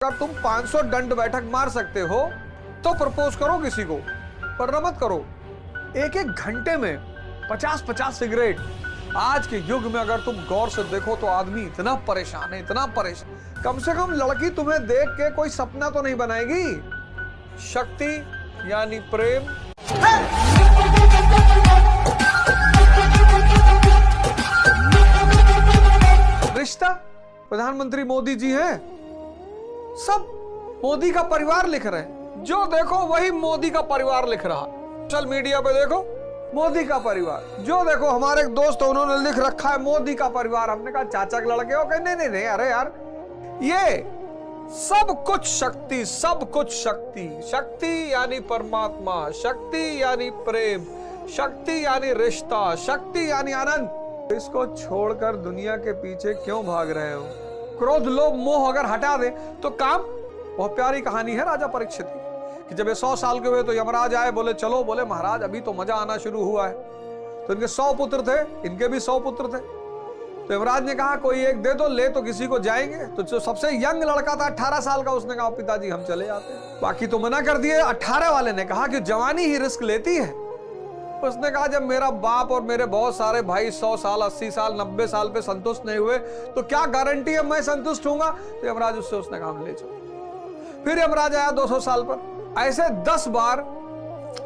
अगर तुम 500 दंड बैठक मार सकते हो तो प्रपोज करो किसी को, वरना मत करो। एक एक घंटे में 50-50 सिगरेट। आज के युग में अगर तुम गौर से देखो तो आदमी इतना परेशान है, इतना परेशान। कम से कम लड़की तुम्हें देख के कोई सपना तो नहीं बनाएगी। शक्ति यानी प्रेम। रिश्ता प्रधानमंत्री मोदी जी हैं, सब मोदी का परिवार लिख रहे हैं। जो देखो वही मोदी का परिवार लिख रहा। सोशल मीडिया पे देखो मोदी का परिवार, जो देखो हमारे एक दोस्त उन्होंने लिख रखा है मोदी का परिवार। हमने कहा चाचा के लड़के हो? कहे नहीं नहीं, अरे यार ये सब कुछ शक्ति, सब कुछ शक्ति। शक्ति यानी परमात्मा, शक्ति यानी प्रेम, शक्ति यानी रिश्ता, शक्ति यानी आनंद। इसको छोड़कर दुनिया के पीछे क्यों भाग रहे हो? क्रोध लोभ मोह अगर हटा दे तो काम। बहुत प्यारी कहानी है राजा परीक्षित की कि जब ये 100 साल के हुए तो यमराज आए, बोले चलो, बोले महाराज अभी तो मजा आना शुरू हुआ है। तो इनके 100 पुत्र थे, इनके भी 100 पुत्र थे। तो यमराज ने कहा कोई एक दे दो, ले तो किसी को जाएंगे। तो जो सबसे यंग लड़का था 18 साल का, उसने कहा पिताजी हम चले जाते हैं। बाकी तो मना कर दिए। 18 वाले ने कहा कि जवानी ही रिस्क लेती है। उसने कहा जब मेरा बाप और मेरे बहुत सारे भाई 100 साल 80 साल 90 साल पे संतुष्ट नहीं हुए तो क्या गारंटी है मैं संतुष्ट होऊंगा? तो यमराज उससे उसने कहा ले चलो। फिर यमराज आया 200 साल पर। ऐसे 10 बार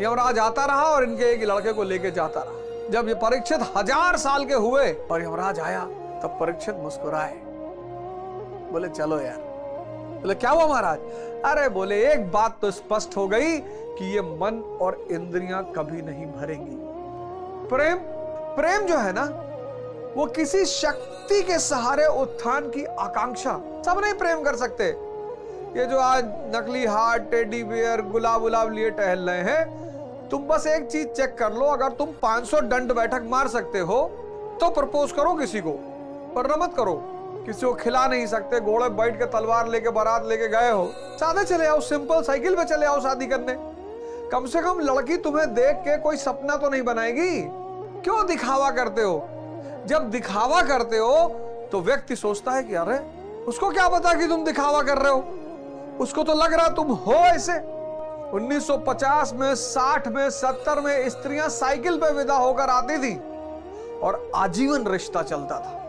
यमराज आता रहा और इनके एक लड़के को लेके जाता रहा। जब ये परीक्षित 1000 साल के हुए और यमराज आया तब परीक्षित मुस्कुराए, बोले चलो यार। बोले क्या हुआ महाराज? अरे बोले एक बात तो स्पष्ट हो गई कि ये मन और इंद्रियां कभी नहीं भरेंगी। प्रेम, प्रेम जो है ना वो किसी शक्ति के सहारे उत्थान की आकांक्षा। सब नहीं प्रेम कर सकते। ये जो आज नकली हार्ट, टेडी बियर, गुलाब गुलाब लिए टहल रहे हैं, तुम बस एक चीज चेक कर लो। अगर तुम 500 दंड बैठक मार सकते हो तो प्रपोज करो किसी को, वरना मत करो। किसी को खिला नहीं सकते, घोड़े बैठ के तलवार लेके बारात लेके गए हो, सादे चले आओ, सिंपल साइकिल पे चले आओ शादी करने। कम से कम लड़की तुम्हें देख के कोई सपना तो नहीं बनाएगी। क्यों दिखावा करते हो? जब दिखावा करते हो तो व्यक्ति सोचता है कि अरे उसको क्या पता कि तुम दिखावा कर रहे हो, उसको तो लग रहा तुम हो ऐसे। 1950 में 60 में 70 में स्त्रियां साइकिल पे विदा होकर आती थी और आजीवन रिश्ता चलता था।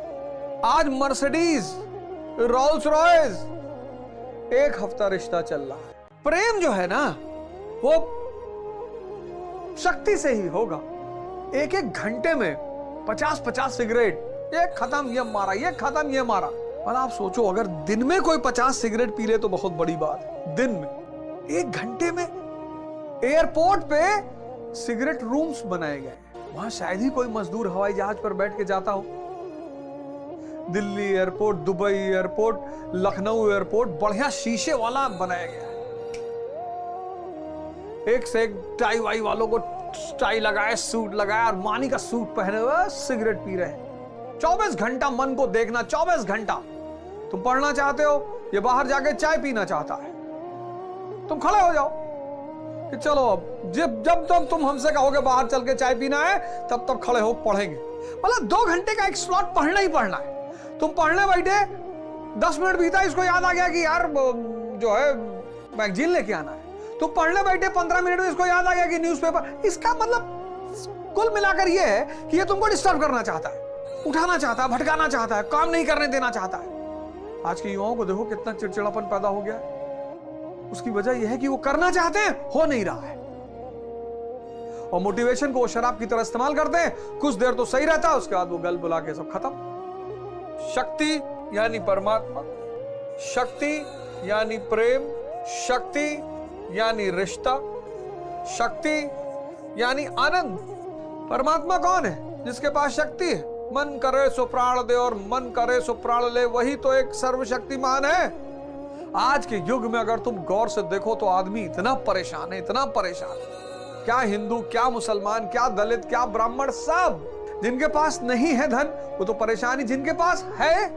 आज मर्सिडीज, रोल्स रॉयस, एक हफ्ता रिश्ता चल रहा है। प्रेम जो है ना वो शक्ति से ही होगा। एक एक घंटे में 50-50 सिगरेट, ये खत्म ये मारा, ये खत्म ये मारा। और आप सोचो अगर दिन में कोई 50 सिगरेट पी ले तो बहुत बड़ी बात है। दिन में, एक घंटे में। एयरपोर्ट पे सिगरेट रूम्स बनाए गए। वहां शायद ही कोई मजदूर हवाई जहाज पर बैठ के जाता हो। Delhi airport, Dubai airport, Lucknow airport बढ़िया शीशे वाला बनाया गया है। एक से एक टाई वाई वालों को टाई लगाए, सूट लगाया और मानी का सूट पहने हुए सिगरेट पी रहे हैं। 24 घंटा मन को देखना, 24 घंटा। तुम पढ़ना चाहते हो, ये बाहर जाके चाय पीना चाहता है, तुम खड़े हो जाओ कि चलो अब जब तक तुम हमसे कहोगे बाहर चल के चाय पीना है तब तक खड़े हो पढ़ेंगे। मतलब 2 घंटे का एक स्लॉट पढ़ना ही पढ़ना है। तुम पढ़ने बैठे, 10 मिनट बीता, इसको याद आ गया कि यार जो है मैगजीन लेके आना है। तुम पढ़ने बैठे 15 मिनट में इसको याद आ गया कि न्यूज़पेपर। इसका मतलब कुल मिलाकर यह है कि ये तुमको डिस्टर्ब करना चाहता है, उठाना चाहता है, भटकाना चाहता है, काम नहीं करने देना चाहता है। आज के युवाओं को देखो कितना चिड़चिड़ापन पैदा हो गया है। उसकी वजह यह है कि वो करना चाहते हैं, हो नहीं रहा है। और मोटिवेशन को वो शराब की तरह इस्तेमाल करते हैं। कुछ देर तो सही रहता है, उसके बाद वो गल बुला के सब खत्म। शक्ति यानी परमात्मा, शक्ति यानी प्रेम, शक्ति यानी रिश्ता, शक्ति यानी आनंद। परमात्मा कौन है? जिसके पास शक्ति है। मन करे सो प्राण दे और मन करे सो प्राण ले, वही तो एक सर्वशक्तिमान है। आज के युग में अगर तुम गौर से देखो तो आदमी इतना परेशान है, इतना परेशान। क्या हिंदू, क्या मुसलमान, क्या दलित, क्या ब्राह्मण, सब। जिनके पास नहीं है धन वो तो परेशानी, जिनके पास है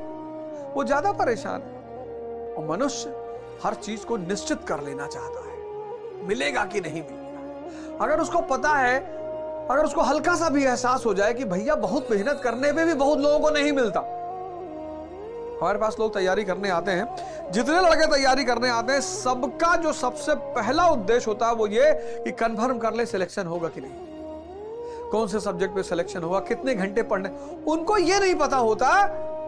वो ज्यादा परेशान है। और मनुष्य हर चीज को निश्चित कर लेना चाहता है, मिलेगा कि नहीं मिलेगा। अगर उसको पता है, अगर उसको हल्का सा भी एहसास हो जाए कि भैया बहुत मेहनत करने पे भी बहुत लोगों को नहीं मिलता, हमारे पास लोग तैयारी करने आते हैं, जितने लड़के तैयारी करने आते हैं, सबका जो सबसे पहला उद्देश्य होता है वो ये कि कंफर्म कर ले सिलेक्शन होगा कि नहीं, कौन से सब्जेक्ट पे सिलेक्शन होगा, कितने घंटे पढ़ने। उनको ये नहीं पता होता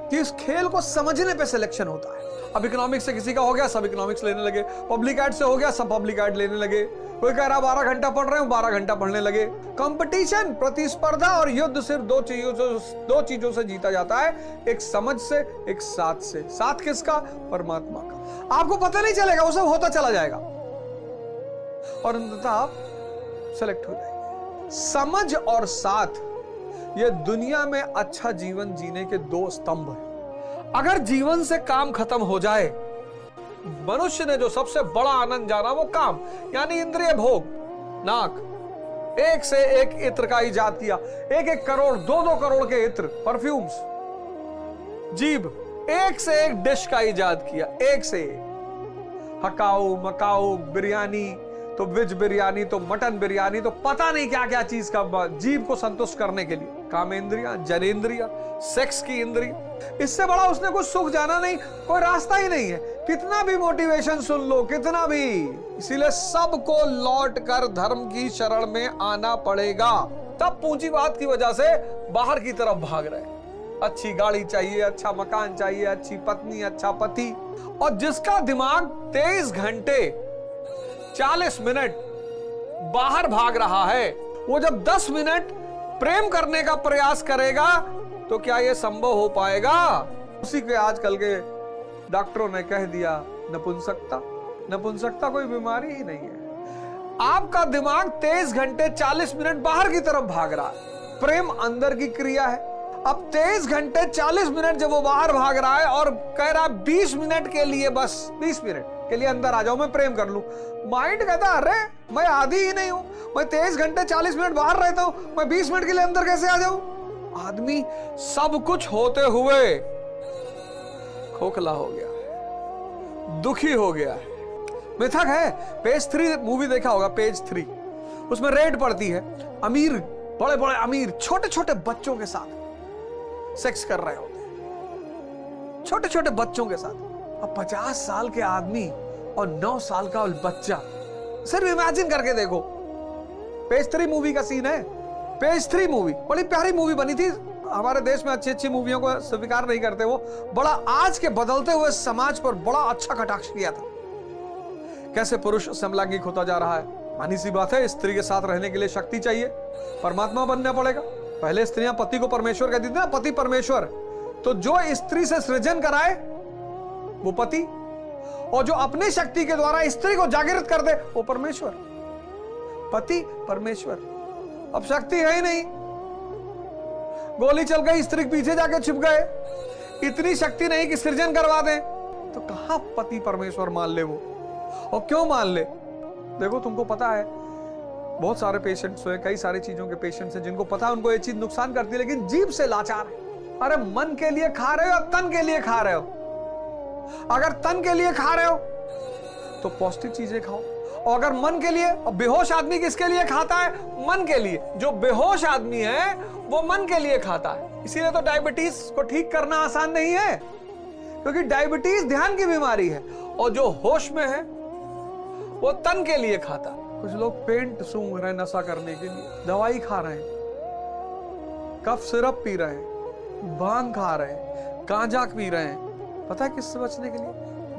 कि इस खेल को समझने पे सिलेक्शन होता है। अब इकोनॉमिक्स से किसी का हो गया, सब इकोनॉमिक्स लेने लगे, पब्लिक एड से हो गया, सब पब्लिक एड लेने लगे, कोई कह रहा 12 घंटा पढ़ रहे हो, 12 घंटा पढ़ने लगे। कंपटीशन, प्रतिस्पर्धा और युद्ध सिर्फ दो चीजों से जीता जाता है, एक समझ से, एक साथ से। साथ किसका? परमात्मा का। आपको पता नहीं चलेगा, वो सब होता चला जाएगा और अंततः आप सेलेक्ट हो जाएंगे। समझ और साथ, ये दुनिया में अच्छा जीवन जीने के दो स्तंभ हैं। अगर जीवन से काम खत्म हो जाए, मनुष्य ने जो सबसे बड़ा आनंद जाना वो काम, यानी इंद्रिय भोग। नाक, एक से एक इत्र का इजाद किया, 1-1 करोड़ 2-2 करोड़ के इत्र, परफ्यूम्स। जीभ, एक से एक डिश का इजाद किया, एक से एक। हकाऊ, मकाऊ, बिरयानी, तो वेज बिरयानी, तो मटन बिरयानी, तो पता नहीं क्या क्या चीज का, जीभ को संतुष्ट करने के लिए। कामेंद्रिया, जनेंद्रिया, सेक्स की इंद्रिया, इससे बड़ा उसने कुछ सुख जाना नहीं, कोई रास्ता ही नहीं है। कितना भी मोटिवेशन सुन लो, कितना भी। इसीलिए सबको लौट कर धर्म की शरण में आना पड़ेगा। तब पूंजीवाद की वजह से बाहर की तरफ भाग रहे। अच्छी गाड़ी चाहिए, अच्छा मकान चाहिए, अच्छी पत्नी, अच्छा पति। और जिसका दिमाग 23 घंटे 40 मिनट बाहर भाग रहा है, वो जब 10 मिनट प्रेम करने का प्रयास करेगा तो क्या यह संभव हो पाएगा? उसी के आजकल के डॉक्टरों ने कह दिया नपुंसकता। नपुंसकता कोई बीमारी ही नहीं है। आपका दिमाग 23 घंटे 40 मिनट बाहर की तरफ भाग रहा है, प्रेम अंदर की क्रिया है। अब 23 घंटे 40 मिनट जब वो बाहर भाग रहा है और कह रहा है 20 मिनट के लिए, बस 20 मिनट के लिए अंदर आ जाओ, मैं प्रेम कर लूं। माइंड कहता अरे मैं आदी ही नहीं हूं, मैं 23 घंटे 40 मिनट बाहर रहता हूं, मैं 20 मिनट के लिए अंदर कैसे आ जाऊं? आदमी सब कुछ होते हुए खोखला हो गया है, दुखी हो गया है। मिथक है। पेज 3 मूवी देखा होगा, पेज 3, उसमें रेड पड़ती है, अमीर, बड़े बड़े अमीर छोटे छोटे बच्चों के साथ सेक्स कर रहे होते हैं, छोटे छोटे बच्चों के साथ। अब 50 साल के आदमी और 9 साल का बच्चा, सिर्फ इमेजिन करके देखो। पेज 3 मूवी का सीन है। पेज 3 मूवी बड़ी प्यारी मूवी बनी थी। हमारे देश में अच्छी अच्छी मूवियों को स्वीकार नहीं करते, वो बड़ा आज के बदलते हुए समाज पर बड़ा अच्छा कटाक्ष किया था। कैसे पुरुष समलैंगिक होता जा रहा है। मानी सी बात है, स्त्री के साथ रहने के लिए शक्ति चाहिए, परमात्मा बनना पड़ेगा। पहले स्त्रियां पति को परमेश्वर कहती थी ना, पति परमेश्वर। तो जो स्त्री से सृजन कराए वो पति, और जो अपनी शक्ति के द्वारा स्त्री को जागृत कर दे वो परमेश्वर। पति परमेश्वर। अब शक्ति है ही नहीं, गोली चल गई, स्त्री के पीछे जाके छिप गए। इतनी शक्ति नहीं कि सृजन करवा दें, तो कहां पति परमेश्वर मान ले वो? और क्यों मान ले? देखो, तुमको पता है बहुत सारे पेशेंट्स हैं, कई सारी चीजों के पेशेंट्स हैं जिनको पता है उनको ये चीज नुकसान करती है, लेकिन जीभ से लाचार है। अरे मन के लिए खा रहे हो या तन के लिए खा रहे हो? अगर तन के लिए खा रहे हो तो पौष्टिक चीजें खाओ, और अगर मन के लिए, और बेहोश आदमी किसके लिए खाता है? मन के लिए। जो बेहोश आदमी है वो मन के लिए खाता है। इसीलिए तो डायबिटीज को ठीक करना आसान नहीं है, क्योंकि डायबिटीज ध्यान की बीमारी है, और जो होश में है वो तन के लिए खाता है। कुछ लोग पेंट सूंघ रहे हैं नशा करने के लिए, दवाई खा रहे हैं, कफ सिरप पी रहे हैं, भांग खा रहे हैं, गांजा पी रहे हैं। पता है किससे बचने के लिए?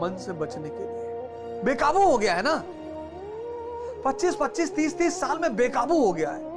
मन से बचने के लिए। बेकाबू हो गया है ना, 25-25, 30-30 साल में बेकाबू हो गया है।